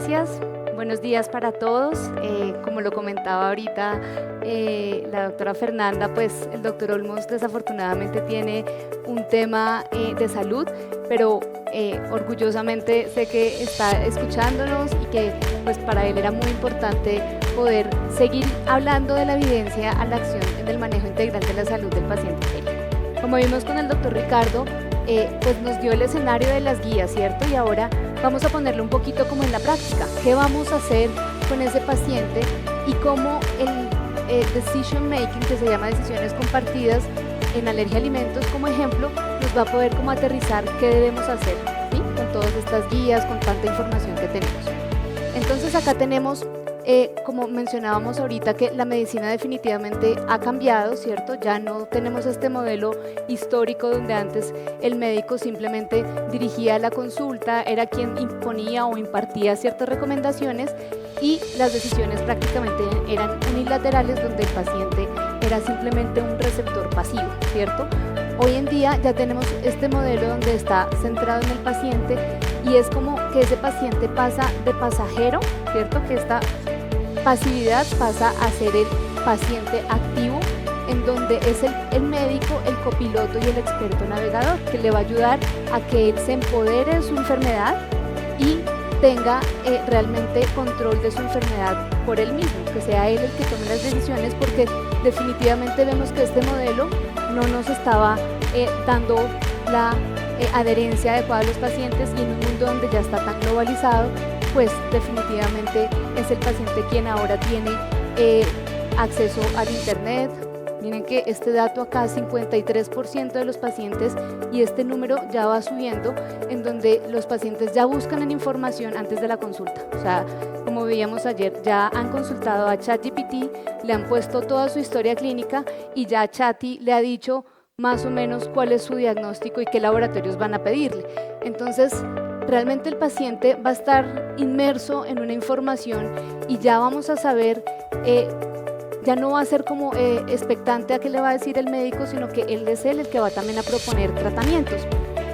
gracias. Buenos días para todos. Como lo comentaba ahorita la doctora Fernanda, pues el doctor Olmos desafortunadamente tiene un tema de salud, pero orgullosamente sé que está escuchándonos y que pues para él era muy importante poder seguir hablando de la evidencia a la acción en el manejo integral de la salud del paciente médico. Como vimos con el doctor Ricardo, pues nos dio el escenario de las guías, ¿cierto? Y ahora vamos a ponerlo un poquito como en la práctica. ¿Qué vamos a hacer con ese paciente y cómo el decision making, que se llama decisiones compartidas en alergia a alimentos como ejemplo, nos va a poder como aterrizar qué debemos hacer, ¿sí? Con todas estas guías, con tanta información que tenemos. Entonces acá tenemos, como mencionábamos ahorita, que la medicina definitivamente ha cambiado, ¿cierto? Ya no tenemos este modelo histórico donde antes el médico simplemente dirigía la consulta, era quien imponía o impartía ciertas recomendaciones y las decisiones prácticamente eran unilaterales, donde el paciente era simplemente un receptor pasivo, ¿cierto? Hoy en día ya tenemos este modelo donde está centrado en el paciente y es como que ese paciente pasa de pasajero, ¿cierto? Que esta pasividad pasa a ser el paciente activo, en donde es el médico, el copiloto y el experto navegador, que le va a ayudar a que él se empodere de su enfermedad y tenga realmente control de su enfermedad por él mismo, que sea él el que tome las decisiones, porque definitivamente vemos que este modelo no nos estaba dando la adherencia adecuada a los pacientes, y en un mundo donde ya está tan globalizado, pues definitivamente es el paciente quien ahora tiene acceso al internet. Miren que este dato acá, 53% de los pacientes, y este número ya va subiendo, en donde los pacientes ya buscan en información antes de la consulta. O sea, como veíamos ayer, ya han consultado a ChatGPT, le han puesto toda su historia clínica y ya Chati le ha dicho más o menos cuál es su diagnóstico y qué laboratorios van a pedirle. Entonces, realmente el paciente va a estar inmerso en una información y ya vamos a saber, ya no va a ser como expectante a qué le va a decir el médico, sino que él es el que va también a proponer tratamientos.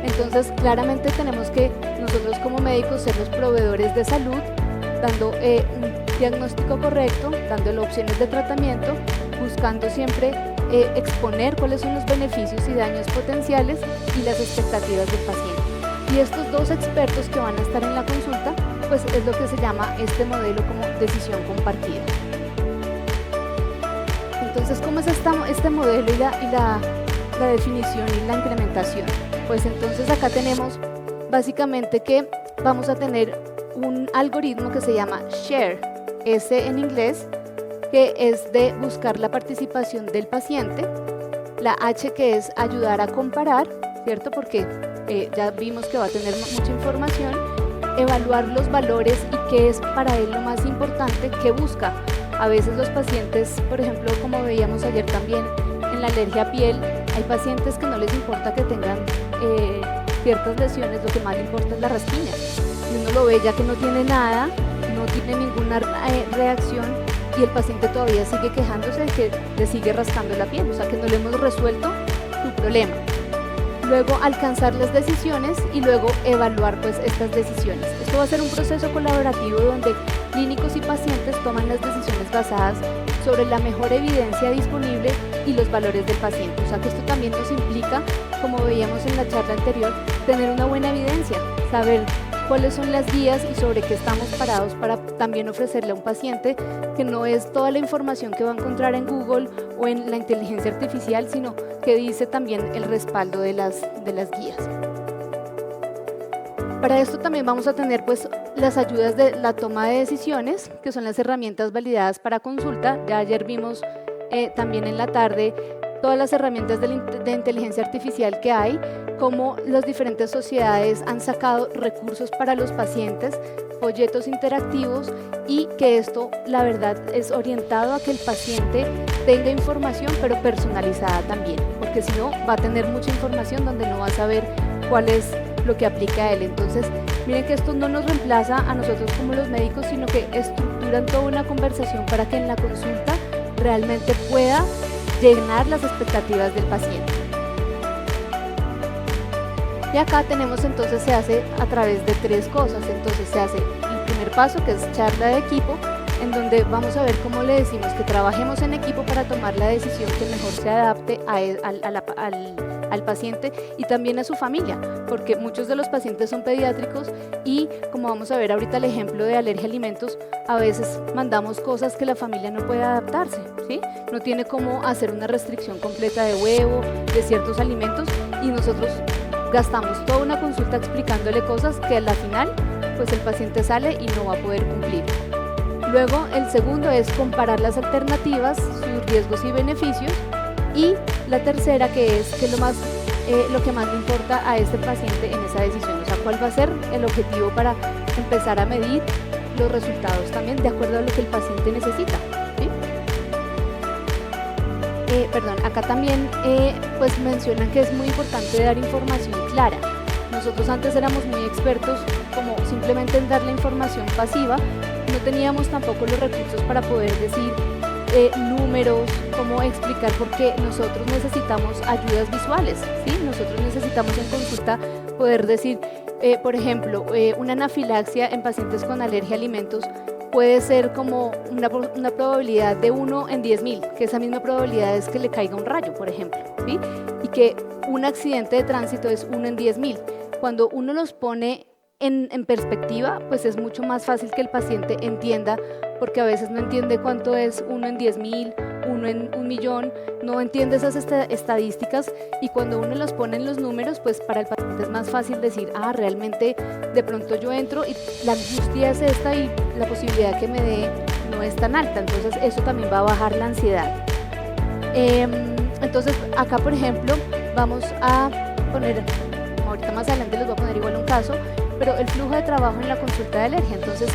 Entonces, claramente tenemos que nosotros como médicos ser los proveedores de salud, dando un diagnóstico correcto, dándole opciones de tratamiento, buscando siempre exponer cuáles son los beneficios y daños potenciales y las expectativas del paciente. Y estos dos expertos que van a estar en la consulta, pues es lo que se llama este modelo como decisión compartida. Entonces, ¿cómo es este modelo y la definición y la implementación? Pues entonces acá tenemos básicamente que vamos a tener un algoritmo que se llama SHARE, S en inglés, que es de buscar la participación del paciente, la H que es ayudar a comparar, ¿cierto? Porque ya vimos que va a tener mucha información, evaluar los valores y qué es para él lo más importante que busca. A veces los pacientes, por ejemplo, como veíamos ayer también en la alergia a piel, hay pacientes que no les importa que tengan ciertas lesiones, lo que más le importa es la rasquiña. Y uno lo ve ya que no tiene nada, no tiene ninguna reacción, y el paciente todavía sigue quejándose de que le sigue rascando la piel, o sea que no le hemos resuelto su problema. Luego alcanzar las decisiones y luego evaluar pues estas decisiones. Esto va a ser un proceso colaborativo donde clínicos y pacientes toman las decisiones basadas sobre la mejor evidencia disponible y los valores del paciente. O sea que esto también nos implica, como veíamos en la charla anterior, tener una buena evidencia, saber cuáles son las guías y sobre qué estamos parados para también ofrecerle a un paciente que no es toda la información que va a encontrar en Google o en la inteligencia artificial, sino que dice también el respaldo de las guías. Para esto también vamos a tener pues las ayudas de la toma de decisiones, que son las herramientas validadas para consulta. Ya ayer vimos también en la tarde todas las herramientas de inteligencia artificial que hay, cómo las diferentes sociedades han sacado recursos para los pacientes, folletos interactivos, y que esto la verdad es orientado a que el paciente tenga información pero personalizada también, porque si no va a tener mucha información donde no va a saber cuál es lo que aplica a él. Entonces miren que esto no nos reemplaza a nosotros como los médicos, sino que estructuran toda una conversación para que en la consulta realmente pueda llenar las expectativas del paciente. Y acá tenemos entonces, se hace a través de tres cosas. Entonces se hace primer paso, que es charla de equipo, en donde vamos a ver cómo le decimos que trabajemos en equipo para tomar la decisión que mejor se adapte al paciente y también a su familia, porque muchos de los pacientes son pediátricos y, como vamos a ver ahorita el ejemplo de alergia a alimentos, a veces mandamos cosas que la familia no puede adaptarse, ¿sí? No tiene cómo hacer una restricción completa de huevo, de ciertos alimentos, y nosotros gastamos toda una consulta explicándole cosas que a la final pues el paciente sale y no va a poder cumplir. Luego, el segundo es comparar las alternativas, sus riesgos y beneficios. Y la tercera, que es lo que más le importa a este paciente en esa decisión, o sea, cuál va a ser el objetivo para empezar a medir los resultados también de acuerdo a lo que el paciente necesita, ¿sí? Acá también pues mencionan que es muy importante dar información clara. Nosotros antes éramos muy expertos como simplemente en dar la información pasiva, no teníamos tampoco los recursos para poder decir números, cómo explicar, porque nosotros necesitamos ayudas visuales, ¿sí? Nosotros necesitamos en consulta poder decir, por ejemplo, una anafilaxia en pacientes con alergia a alimentos puede ser como una probabilidad de 1 en 10.000, que esa misma probabilidad es que le caiga un rayo, por ejemplo, ¿sí? Y que un accidente de tránsito es 1 en 10.000. Cuando uno los pone en perspectiva, pues es mucho más fácil que el paciente entienda, porque a veces no entiende cuánto es 1 en 10.000, 1 en 1.000.000, no entiende esas estadísticas, y cuando uno los pone en los números, pues para el paciente es más fácil decir, realmente de pronto yo entro y la angustia es esta y la posibilidad que me dé no es tan alta, entonces eso también va a bajar la ansiedad. Entonces acá, por ejemplo, vamos a poner, ahorita más adelante les voy a poner igual un caso, pero el flujo de trabajo en la consulta de alergia. Entonces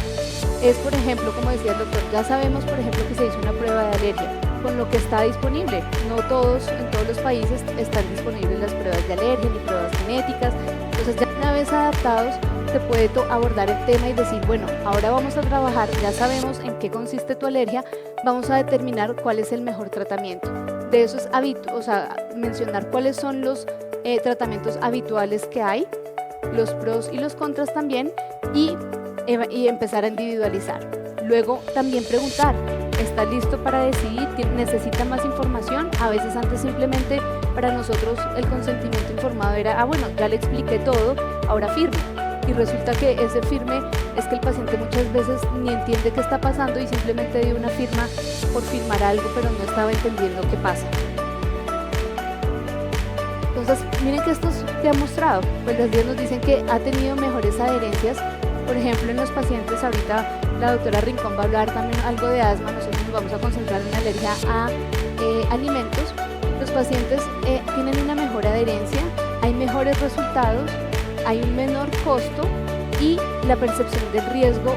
es, por ejemplo, como decía el doctor, ya sabemos, por ejemplo, que se hizo una prueba de alergia con lo que está disponible. No en todos los países están disponibles las pruebas de alergia ni pruebas genéticas. Entonces ya una vez adaptados se puede abordar el tema y decir, bueno, ahora vamos a trabajar, ya sabemos en qué consiste tu alergia, vamos a determinar cuál es el mejor tratamiento. De eso es mencionar cuáles son los tratamientos habituales que hay, los pros y los contras también, y empezar a individualizar. Luego también preguntar, ¿está listo para decidir? ¿Necesita más información? A veces antes simplemente para nosotros el consentimiento informado era, bueno, ya le expliqué todo, ahora firme. Y resulta que ese firme es que el paciente muchas veces ni entiende qué está pasando y simplemente dio una firma por firmar algo, pero no estaba entendiendo qué pasa. Entonces, miren que estos que ha mostrado, pues las guías nos dicen que ha tenido mejores adherencias. Por ejemplo, en los pacientes, ahorita la doctora Rincón va a hablar también algo de asma, nosotros nos vamos a concentrar en alergia a alimentos. Los pacientes tienen una mejor adherencia, hay mejores resultados, hay un menor costo y la percepción del riesgo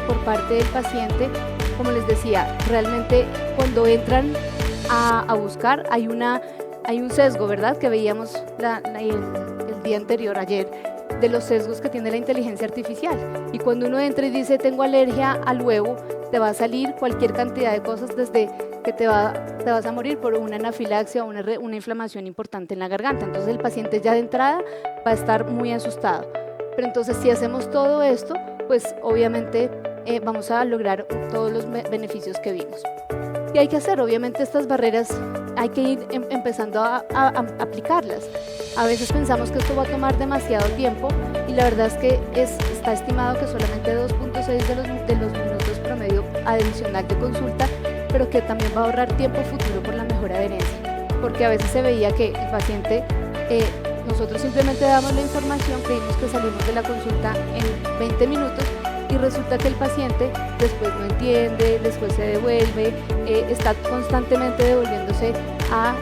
por parte del paciente, como les decía, realmente cuando entran a buscar hay un sesgo, ¿verdad? Que veíamos el día anterior, ayer, de los sesgos que tiene la inteligencia artificial. Y cuando uno entra y dice tengo alergia al huevo, te va a salir cualquier cantidad de cosas, desde que te vas a morir por una anafilaxia o una inflamación importante en la garganta. Entonces el paciente ya de entrada va a estar muy asustado. Pero entonces si hacemos todo esto, pues obviamente vamos a lograr todos los beneficios que vimos. ¿Qué hay que hacer? Obviamente estas barreras hay que ir empezando a aplicarlas. A veces pensamos que esto va a tomar demasiado tiempo y la verdad es que está estimado que solamente 2.6 de los minutos promedio adicional de consulta, pero que también va a ahorrar tiempo futuro por la mejor adherencia. Porque a veces se veía que el paciente, nosotros simplemente damos la información, creímos que salimos de la consulta en 20 minutos, y resulta que el paciente después no entiende, después se devuelve, está constantemente devolviéndose a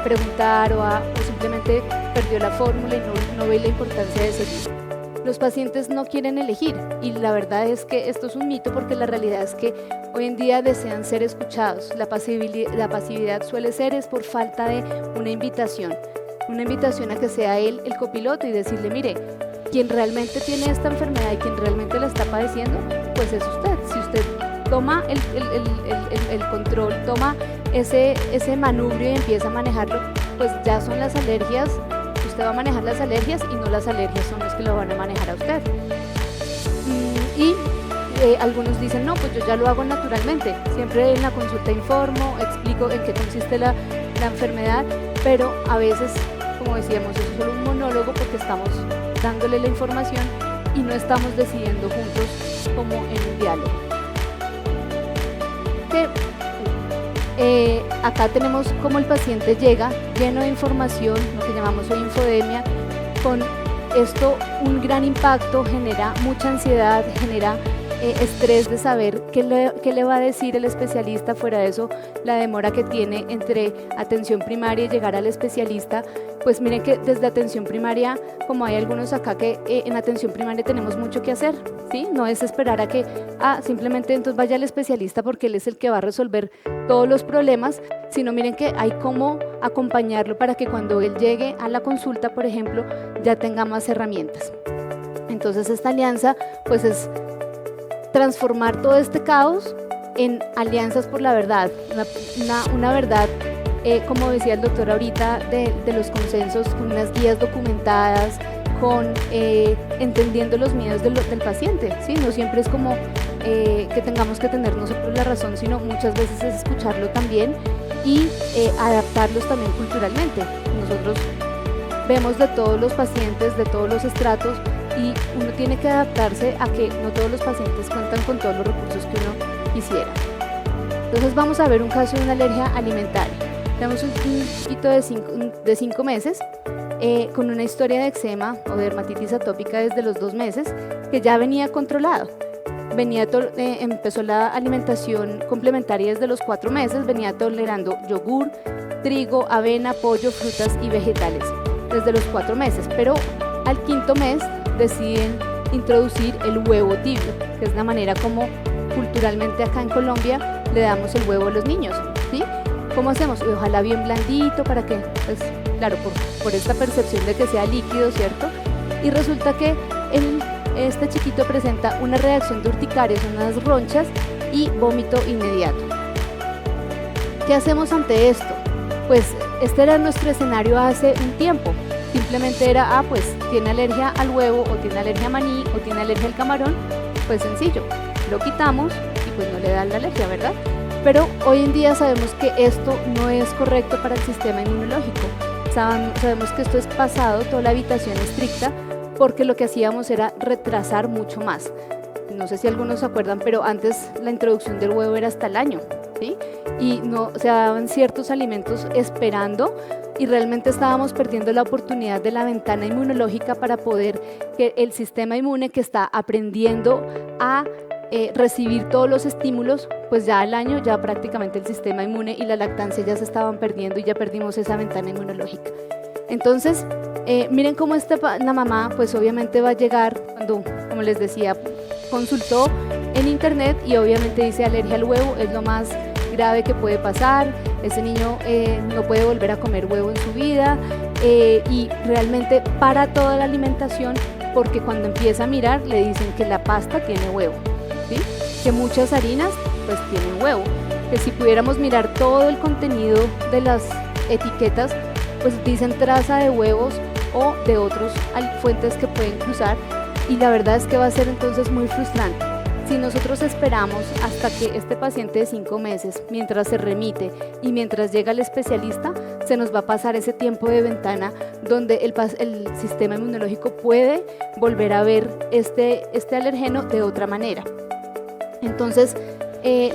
preguntar o simplemente perdió la fórmula y no ve la importancia de seguir. Los pacientes no quieren elegir y la verdad es que esto es un mito, porque la realidad es que hoy en día desean ser escuchados. La pasividad suele ser por falta de una invitación a que sea él el copiloto y decirle, mire, quien realmente tiene esta enfermedad y quien realmente la está padeciendo, pues es usted. Si usted toma el control, toma ese manubrio y empieza a manejarlo, pues ya son las alergias, usted va a manejar las alergias y no las alergias son las que lo van a manejar a usted. Y algunos dicen, no, pues yo ya lo hago naturalmente, siempre en la consulta informo, explico en qué consiste la enfermedad, pero a veces, como decíamos, es solo un monólogo porque estamos dándole la información y no estamos decidiendo juntos como en un diálogo. Acá tenemos cómo el paciente llega lleno de información, lo que llamamos hoy infodemia. Con esto un gran impacto, genera mucha ansiedad, genera estrés de saber qué le va a decir el especialista. Fuera de eso, la demora que tiene entre atención primaria y llegar al especialista. Pues miren que desde atención primaria, como hay algunos acá que en atención primaria tenemos mucho que hacer, ¿sí? No es esperar a que simplemente entonces vaya al especialista porque él es el que va a resolver todos los problemas, sino miren que hay cómo acompañarlo para que cuando él llegue a la consulta, por ejemplo, ya tenga más herramientas. Entonces esta alianza pues es transformar todo este caos en alianzas por la verdad, una verdad, como decía el doctor ahorita, de los consensos, con unas guías documentadas, con entendiendo los miedos del paciente, ¿sí? No siempre es como que tengamos que tener nosotros la razón, sino muchas veces es escucharlo también y adaptarlos también culturalmente. Nosotros vemos de todos los pacientes, de todos los estratos, y uno tiene que adaptarse a que no todos los pacientes cuentan con todos los recursos que uno quisiera. Entonces vamos a ver un caso de una alergia alimentaria. Tenemos un chiquito de 5 meses con una historia de eczema o de dermatitis atópica desde los 2 meses que ya venía controlado. Empezó la alimentación complementaria desde los 4 meses, venía tolerando yogur, trigo, avena, pollo, frutas y vegetales desde los 4 meses, pero al 5.º mes deciden introducir el huevo tibio, que es la manera como culturalmente acá en Colombia le damos el huevo a los niños, ¿sí? ¿Cómo hacemos? Y ojalá bien blandito para que, pues claro, por esta percepción de que sea líquido, ¿cierto? Y resulta que este chiquito presenta una reacción de urticaria, unas ronchas y vómito inmediato. ¿Qué hacemos ante esto? Pues este era nuestro escenario hace un tiempo. Simplemente era, pues tiene alergia al huevo, o tiene alergia a maní, o tiene alergia al camarón. Pues sencillo, lo quitamos y pues no le da la alergia, ¿verdad? Pero hoy en día sabemos que esto no es correcto para el sistema inmunológico. Sabemos que esto es pasado, toda la evitación estricta, porque lo que hacíamos era retrasar mucho más. No sé si algunos se acuerdan, pero antes la introducción del huevo era hasta el año, ¿sí? Y no se daban ciertos alimentos esperando, y realmente estábamos perdiendo la oportunidad de la ventana inmunológica para poder que el sistema inmune, que está aprendiendo a recibir todos los estímulos, pues ya al año ya prácticamente el sistema inmune y la lactancia ya se estaban perdiendo y ya perdimos esa ventana inmunológica. Entonces, miren cómo la mamá pues obviamente va a llegar cuando, como les decía, consultó en internet y obviamente dice alergia al huevo, es lo más grave que puede pasar, ese niño no puede volver a comer huevo en su vida, y realmente para toda la alimentación, porque cuando empieza a mirar le dicen que la pasta tiene huevo, ¿sí? Que muchas harinas pues tienen huevo, que si pudiéramos mirar todo el contenido de las etiquetas, pues dicen traza de huevos o de otras fuentes que pueden cruzar, y la verdad es que va a ser entonces muy frustrante. Si nosotros esperamos hasta que este paciente de 5 meses, mientras se remite y mientras llega el especialista, se nos va a pasar ese tiempo de ventana donde el sistema inmunológico puede volver a ver este alergeno de otra manera. Entonces,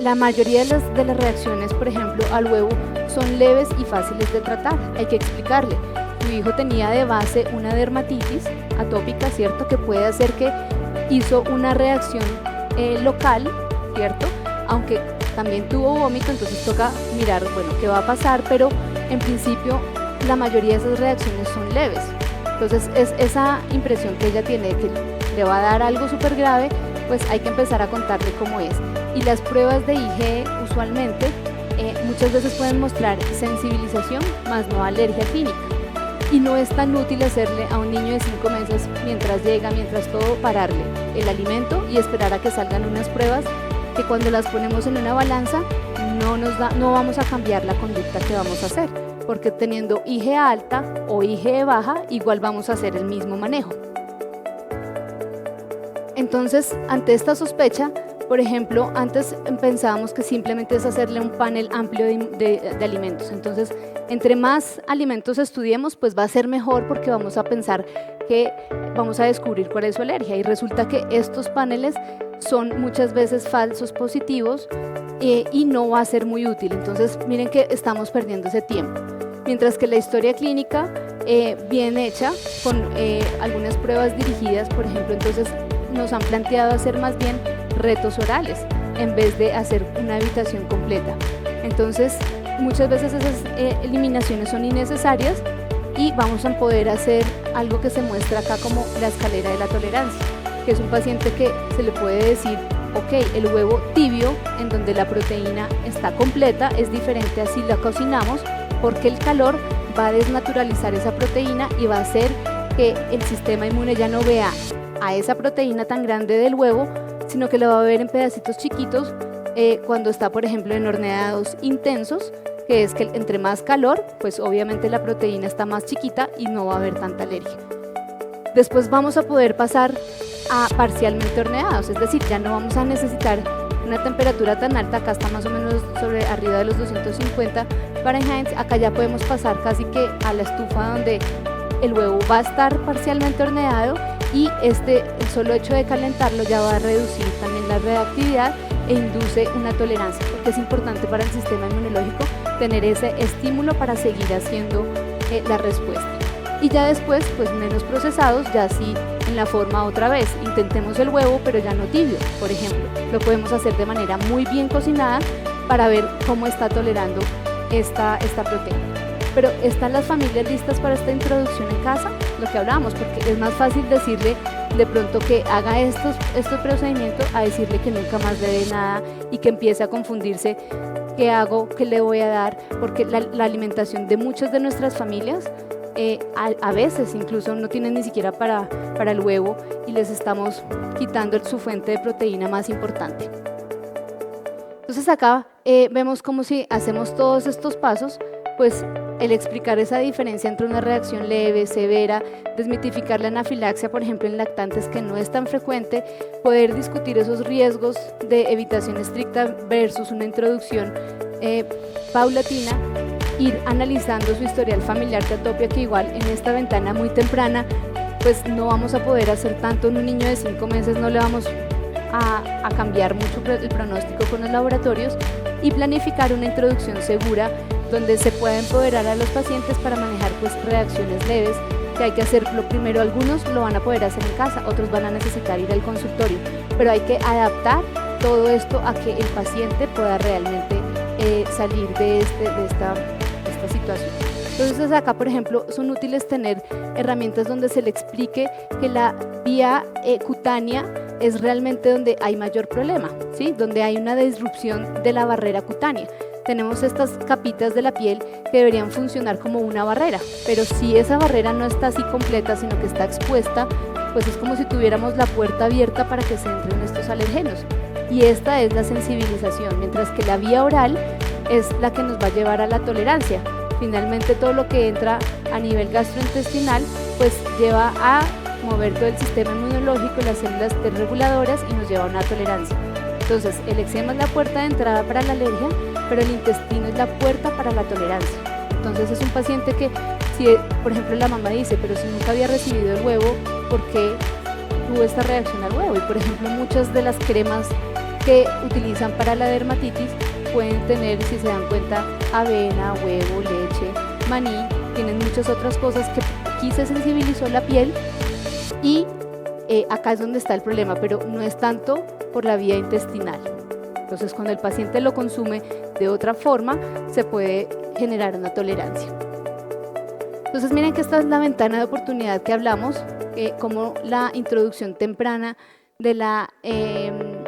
la mayoría de las reacciones, por ejemplo, al huevo, son leves y fáciles de tratar. Hay que explicarle. Mi hijo tenía de base una dermatitis atópica, ¿cierto? Que puede hacer que hizo una reacción local, ¿cierto? Aunque también tuvo vómito, entonces toca mirar, bueno, qué va a pasar, pero en principio la mayoría de esas reacciones son leves. Entonces es esa impresión que ella tiene de que le va a dar algo súper grave, pues hay que empezar a contarle cómo es. Y las pruebas de IgE usualmente muchas veces pueden mostrar sensibilización, más no alergia clínica. Y no es tan útil hacerle a un niño de 5 meses, mientras llega, mientras todo, pararle el alimento y esperar a que salgan unas pruebas que cuando las ponemos en una balanza no vamos a cambiar la conducta que vamos a hacer, porque teniendo IgE alta o IgE baja, igual vamos a hacer el mismo manejo. Entonces, ante esta sospecha, Por ejemplo, antes pensábamos que simplemente es hacerle un panel amplio de alimentos. Entonces, entre más alimentos estudiemos, pues va a ser mejor porque vamos a pensar que vamos a descubrir cuál es su alergia. Y resulta que estos paneles son muchas veces falsos positivos y no va a ser muy útil. Entonces, miren que estamos perdiendo ese tiempo. Mientras que la historia clínica, bien hecha, con algunas pruebas dirigidas, por ejemplo, entonces nos han planteado hacer más bien retos orales en vez de hacer una evitación completa. Entonces, muchas veces esas eliminaciones son innecesarias y vamos a poder hacer algo que se muestra acá como la escalera de la tolerancia, que es un paciente que se le puede decir, ok, el huevo tibio, en donde la proteína está completa, es diferente así la cocinamos, porque el calor va a desnaturalizar esa proteína y va a hacer que el sistema inmune ya no vea a esa proteína tan grande del huevo, sino que la va a ver en pedacitos chiquitos cuando está, por ejemplo, en horneados intensos, que es que entre más calor, pues obviamente la proteína está más chiquita y no va a haber tanta alergia. Después vamos a poder pasar a parcialmente horneados, es decir, ya no vamos a necesitar una temperatura tan alta, acá está más o menos sobre arriba de los 250 Fahrenheit, acá ya podemos pasar casi que a la estufa donde el huevo va a estar parcialmente horneado y el solo hecho de calentarlo ya va a reducir también la reactividad e induce una tolerancia, porque es importante para el sistema inmunológico tener ese estímulo para seguir haciendo la respuesta. Y ya después, pues menos procesados, ya sí en la forma otra vez, intentemos el huevo pero ya no tibio, por ejemplo, lo podemos hacer de manera muy bien cocinada para ver cómo está tolerando esta proteína. Pero ¿están las familias listas para esta introducción en casa? Lo que hablábamos, porque es más fácil decirle de pronto que haga estos procedimientos a decirle que nunca más le dé nada y que empiece a confundirse qué hago, qué le voy a dar, porque la alimentación de muchas de nuestras familias a veces incluso no tienen ni siquiera para el huevo y les estamos quitando su fuente de proteína más importante. Entonces acá vemos como si hacemos todos estos pasos, pues el explicar esa diferencia entre una reacción leve, severa, desmitificar la anafilaxia, por ejemplo, en lactantes que no es tan frecuente, poder discutir esos riesgos de evitación estricta versus una introducción paulatina, ir analizando su historial familiar de atopia, que igual en esta ventana muy temprana, pues no vamos a poder hacer tanto en un niño de 5 meses, no le vamos a cambiar mucho el pronóstico con los laboratorios, y planificar una introducción segura donde se pueda empoderar a los pacientes para manejar pues reacciones leves, que hay que hacerlo primero. Algunos lo van a poder hacer en casa, otros van a necesitar ir al consultorio, pero hay que adaptar todo esto a que el paciente pueda realmente salir de esta situación. Entonces acá, por ejemplo, son útiles tener herramientas donde se le explique que la vía cutánea es realmente donde hay mayor problema, ¿sí? Donde hay una disrupción de la barrera cutánea. Tenemos estas capitas de la piel que deberían funcionar como una barrera, pero si esa barrera no está así completa, sino que está expuesta, pues es como si tuviéramos la puerta abierta para que se entren estos alergenos. Y esta es la sensibilización, mientras que la vía oral es la que nos va a llevar a la tolerancia. Finalmente, todo lo que entra a nivel gastrointestinal pues lleva a mover todo el sistema inmunológico y las células T reguladoras y nos lleva a una tolerancia. Entonces, el eczema es la puerta de entrada para la alergia, pero el intestino es la puerta para la tolerancia. Entonces, es un paciente que, si por ejemplo la mamá dice, pero si nunca había recibido el huevo, ¿por qué tuvo esta reacción al huevo? Y por ejemplo, muchas de las cremas que utilizan para la dermatitis pueden tener, si se dan cuenta, avena, huevo, leche, maní, tienen muchas otras cosas que aquí se sensibilizó la piel y acá es donde está el problema, pero no es tanto por la vía intestinal. Entonces, cuando el paciente lo consume de otra forma, se puede generar una tolerancia. Entonces, miren que esta es la ventana de oportunidad que hablamos, como la introducción temprana de la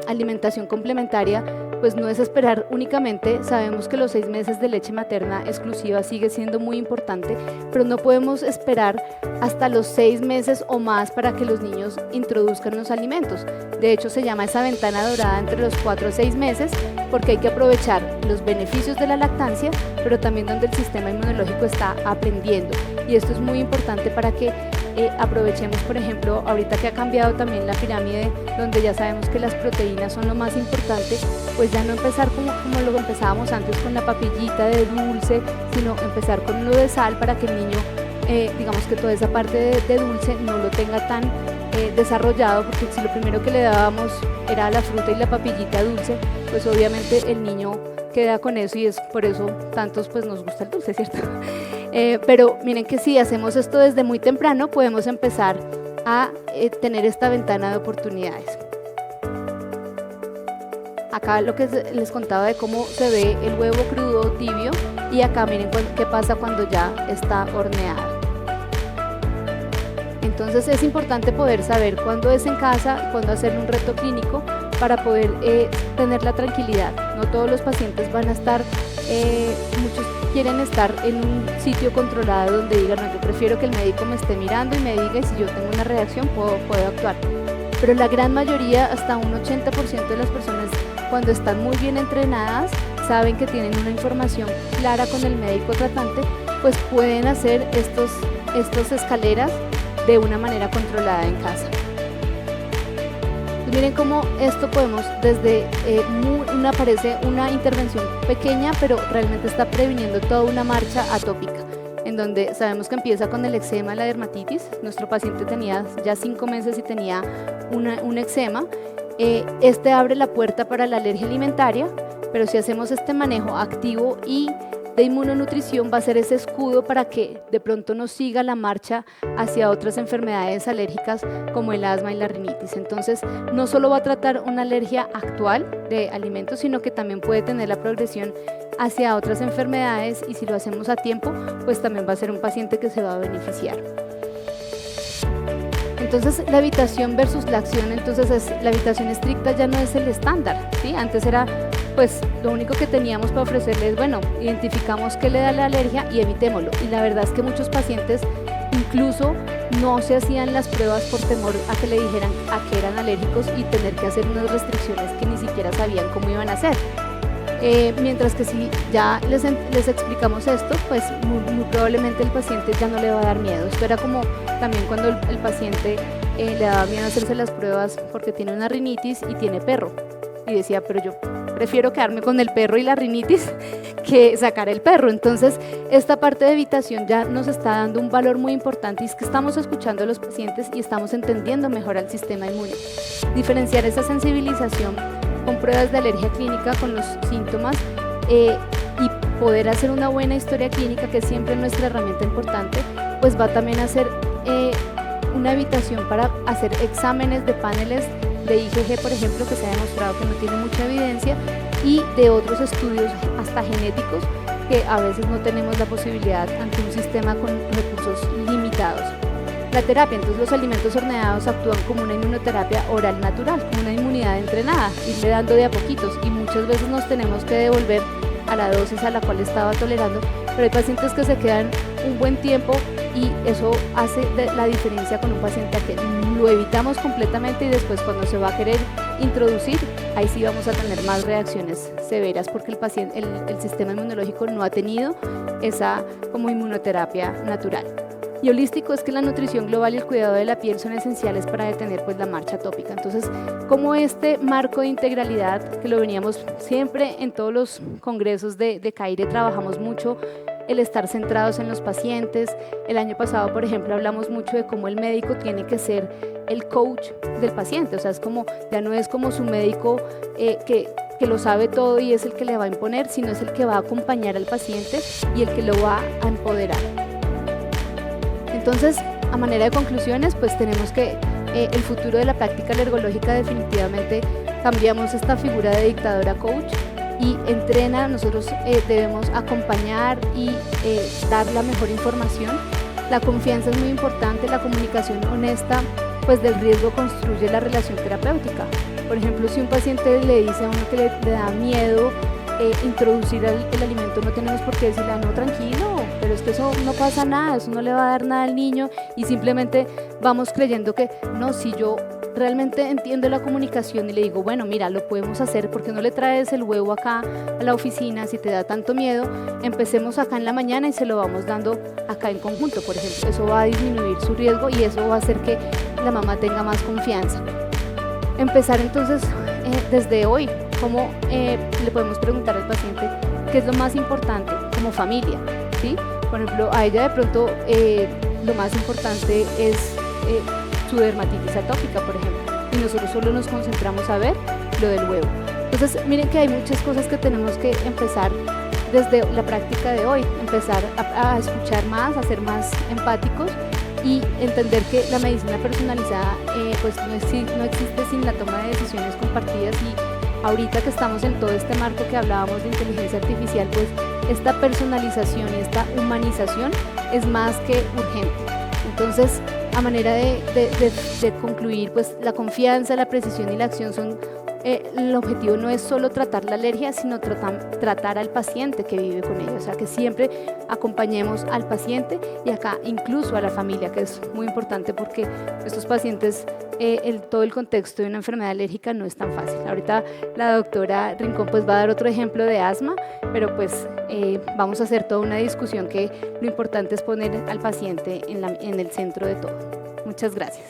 alimentación complementaria, pues no es esperar únicamente. Sabemos que los 6 meses de leche materna exclusiva sigue siendo muy importante, pero no podemos esperar hasta los 6 meses o más para que los niños introduzcan los alimentos. De hecho, se llama esa ventana dorada entre los 4 a 6 meses, porque hay que aprovechar los beneficios de la lactancia, pero también donde el sistema inmunológico está aprendiendo. Y esto es muy importante para que aprovechemos, por ejemplo, ahorita que ha cambiado también la pirámide, donde ya sabemos que las proteínas son lo más importante, pues ya no empezar como lo empezábamos antes con la papillita de dulce, sino empezar con lo de sal para que el niño, digamos que toda esa parte de dulce no lo tenga tan desarrollado, porque si lo primero que le dábamos era la fruta y la papillita dulce, pues obviamente el niño queda con eso y es por eso tantos pues nos gusta el dulce, ¿cierto? Pero miren que si hacemos esto desde muy temprano podemos empezar a tener esta ventana de oportunidades. Acá lo que les contaba de cómo se ve el huevo crudo tibio, y acá miren qué pasa cuando ya está horneado. Entonces es importante poder saber cuándo es en casa, cuándo hacer un reto clínico para poder tener la tranquilidad. No todos los pacientes van a estar, muchos quieren estar en un sitio controlado donde digan, no, yo prefiero que el médico me esté mirando y me diga, y si yo tengo una reacción puedo actuar. Pero la gran mayoría, hasta un 80% de las personas, cuando están muy bien entrenadas, saben que tienen una información clara con el médico tratante, pues pueden hacer estos escaleras de una manera controlada en casa. Pues miren cómo esto podemos desde parece una intervención pequeña, pero realmente está previniendo toda una marcha atópica, en donde sabemos que empieza con el eczema, la dermatitis. Nuestro paciente tenía ya 5 meses y tenía un eczema. Este abre la puerta para la alergia alimentaria, pero si hacemos este manejo activo y de inmunonutrición, va a ser ese escudo para que de pronto nos siga la marcha hacia otras enfermedades alérgicas como el asma y la rinitis. Entonces no solo va a tratar una alergia actual de alimentos, sino que también puede tener la progresión hacia otras enfermedades, y si lo hacemos a tiempo, pues también va a ser un paciente que se va a beneficiar. Entonces la evitación versus la acción, entonces la evitación estricta ya no es el estándar, ¿sí? Antes era, pues lo único que teníamos para ofrecerles es, bueno, identificamos qué le da la alergia y evitémoslo. Y la verdad es que muchos pacientes incluso no se hacían las pruebas por temor a que le dijeran a qué eran alérgicos y tener que hacer unas restricciones que ni siquiera sabían cómo iban a hacer. Mientras que si ya les explicamos esto, pues muy probablemente el paciente ya no le va a dar miedo. Esto era como también cuando el paciente le daba miedo hacerse las pruebas porque tiene una rinitis y tiene perro. Y decía, pero yo prefiero quedarme con el perro y la rinitis que sacar el perro. Entonces, esta parte de evitación ya nos está dando un valor muy importante, y es que estamos escuchando a los pacientes y estamos entendiendo mejor al sistema inmune. Diferenciar esa sensibilización con pruebas de alergia clínica con los síntomas y poder hacer una buena historia clínica, que es siempre nuestra herramienta importante, pues va también a ser una evitación para hacer exámenes de paneles de IgG, por ejemplo, que se ha demostrado que no tiene mucha evidencia, y de otros estudios hasta genéticos que a veces no tenemos la posibilidad ante un sistema con recursos limitados. La terapia, entonces los alimentos horneados actúan como una inmunoterapia oral natural, como una inmunidad entrenada, irle dando de a poquitos, y muchas veces nos tenemos que devolver a la dosis a la cual estaba tolerando, pero hay pacientes que se quedan un buen tiempo y eso hace la diferencia con un paciente a que lo evitamos completamente, y después cuando se va a querer introducir, ahí sí vamos a tener más reacciones severas porque el sistema inmunológico no ha tenido esa como inmunoterapia natural. Y holístico es que la nutrición global y el cuidado de la piel son esenciales para detener pues la marcha atópica. Entonces, como este marco de integralidad, que lo veníamos siempre en todos los congresos de CAIRE, trabajamos mucho el estar centrados en los pacientes. El año pasado, por ejemplo, hablamos mucho de cómo el médico tiene que ser el coach del paciente, o sea, ya no es como su médico que lo sabe todo y es el que le va a imponer, sino es el que va a acompañar al paciente y el que lo va a empoderar. Entonces, a manera de conclusiones, pues tenemos que el futuro de la práctica alergológica, definitivamente cambiamos esta figura de dictadora coach y entrena. Nosotros debemos acompañar y dar la mejor información. La confianza es muy importante, la comunicación honesta, pues del riesgo construye la relación terapéutica. Por ejemplo, si un paciente le dice a uno que le da miedo introducir el alimento, no tenemos por qué decirle, no, tranquilo, pero es que eso no pasa nada, eso no le va a dar nada al niño, y simplemente vamos creyendo que no, si yo realmente entiendo la comunicación y le digo, bueno, mira, lo podemos hacer, ¿porque no le traes el huevo acá a la oficina si te da tanto miedo? Empecemos acá en la mañana y se lo vamos dando acá en conjunto, por ejemplo. Eso va a disminuir su riesgo y eso va a hacer que la mamá tenga más confianza. Empezar entonces desde hoy, cómo le podemos preguntar al paciente qué es lo más importante como familia, ¿sí? Por ejemplo, a ella de pronto lo más importante es su dermatitis atópica, por ejemplo, y nosotros solo nos concentramos a ver lo del huevo. Entonces, miren que hay muchas cosas que tenemos que empezar desde la práctica de hoy, empezar a escuchar más, a ser más empáticos y entender que la medicina personalizada pues no existe sin la toma de decisiones compartidas, y ahorita que estamos en todo este marco que hablábamos de inteligencia artificial, pues esta personalización y esta humanización es más que urgente. Entonces, a manera de concluir, pues la confianza, la precisión y la acción son, el objetivo no es solo tratar la alergia, sino tratar al paciente que vive con ella. O sea, que siempre acompañemos al paciente y acá incluso a la familia, que es muy importante porque estos pacientes, todo el contexto de una enfermedad alérgica no es tan fácil. Ahorita la doctora Rincón pues va a dar otro ejemplo de asma, pero pues vamos a hacer toda una discusión que lo importante es poner al paciente en el centro de todo. Muchas gracias.